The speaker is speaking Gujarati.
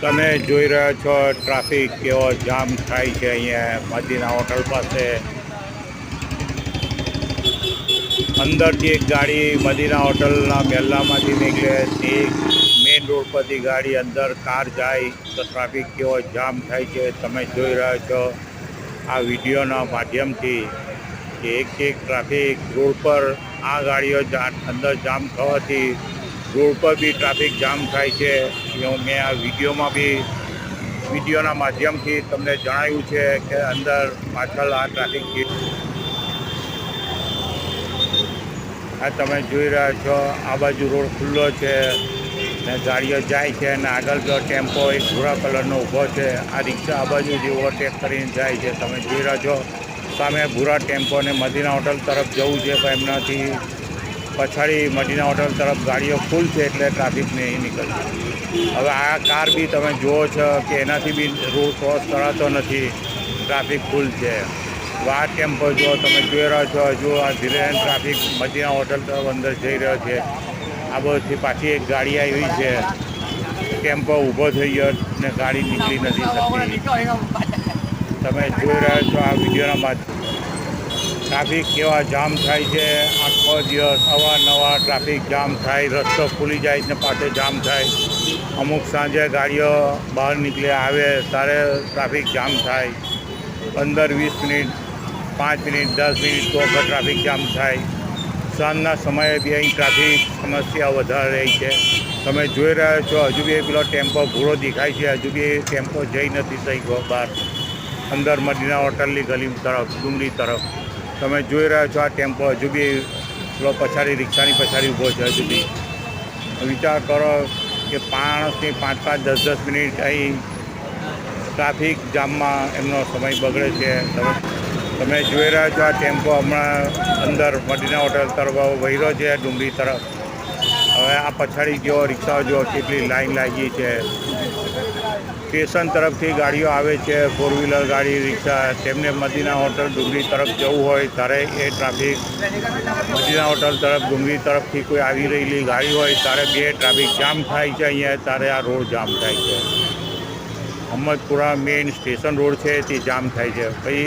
તમે જોઈ રહ્યા છો ટ્રાફિક કેવો જામ થાય છે અહીંયા મદીના હોટલ પાસે. અંદરથી એક ગાડી મદીના હોટલના મહેલામાંથી નીકળે તે મેઇન રોડ પરથી ગાડી અંદર કાર જાય તો ટ્રાફિક કેવો જામ થાય છે તમે જોઈ રહ્યા છો આ વિડીયોના માધ્યમથી કે એક ટ્રાફિક રોડ પર આ ગાડીઓ અંદર જામ થવાથી રોડ પર બી ટ્રાફિક જામ થાય છે. મેં આ વિડીયોના માધ્યમથી તમને જણાવ્યું છે કે અંદર પાછળ આ ટ્રાફિક આ તમે જોઈ રહ્યા છો આ બાજુ રોડ ખુલ્લો છે ને ગાડીઓ જાય છે અને આગળ જો ટેમ્પો એક ભૂરા કલરનો ઊભો છે. આ રિક્ષા આ બાજુ જે ઓવરટેક કરીને જાય છે તમે જોઈ રહ્યા છો સામે ભૂરા ટેમ્પોને મદીના હોટલ તરફ જવું છે પણ એમનાથી પછાડી મદીના હોટલ તરફ ગાડીઓ ફૂલ છે એટલે ટ્રાફિક નહીં નીકળશે. હવે આ કાર બી તમે જુઓ છો કે એનાથી બી રોડ ક્રોસ કરાતો નથી, ટ્રાફિક ફૂલ છે. આ ટેમ્પો જો તમે જોઈ રહ્યા છો હજુ આ ધીરે ટ્રાફિક મદીના હોટલ તરફ અંદર જઈ રહ્યો છે. આ બધું પાછી એક ગાડી આવી છે, ટેમ્પો ઊભો થઈ ગયો ને ગાડી નીકળી નથી શકતી. તમે જોઈ રહ્યા છો આ વિડીયોના માધ્યમથી ટ્રાફિક કેવા જામ થાય છે. આખો દિવસ અવારનવાર ટ્રાફિક જામ થાય, રસ્તો ખુલી જાય ને પાછો જામ થાય. અમુક સાંજે ગાડીઓ બહાર નીકળે આવે ત્યારે ટ્રાફિક જામ થાય. 15-20 મિનિટ, 5 મિનિટ, 10 મિનિટ તો ટ્રાફિક જામ થાય. સાંજના સમયે બી અહીં ટ્રાફિક સમસ્યા વધારે રહી છે. તમે જોઈ રહ્યા છો હજુ બી પેલો ટેમ્પો ભૂરો દેખાય છે, હજુ બી ટેમ્પો જઈ નથી શક્યો બહાર અંદર મદીના હોટલની ગલી તરફ, ડુંગળી તરફ. તમે જોઈ રહ્યા છો આ ટેમ્પો હજુ બી પેલો પછાડી રિક્ષાની પછાડી ઊભો છે. હજુ બી વિચાર કરો કે 5-10 મિનિટ અહીં ટ્રાફિક જામમાં એમનો સમય બગડે છે. તમે જોઈ રહ્યા છો આ ટેમ્પો હમણાં અંદર મદીના હોટલ તરફ વહેરો છે ડુંગળી તરફ. હવે આ પછાડી જો રિક્ષાઓ જો કેટલી લાઈન લાગી છે. સ્ટેશન તરફથી ગાડીઓ આવે છે, 4 વ્હીલર ગાડી, રિક્ષા. તેમને મદીના હોટલ ડુંગળી તરફ જવું હોય ત્યારે એ ટ્રાફિક મદીના હોટલ તરફ ડુંગળી તરફથી કોઈ આવી રહેલી ગાડી હોય ત્યારે બે ટ્રાફિક જામ થાય છે. અહીંયા ત્યારે આ રોડ જામ થાય છે. અહમદપુરા મેઇન સ્ટેશન રોડ છે તે જામ થાય છે. પછી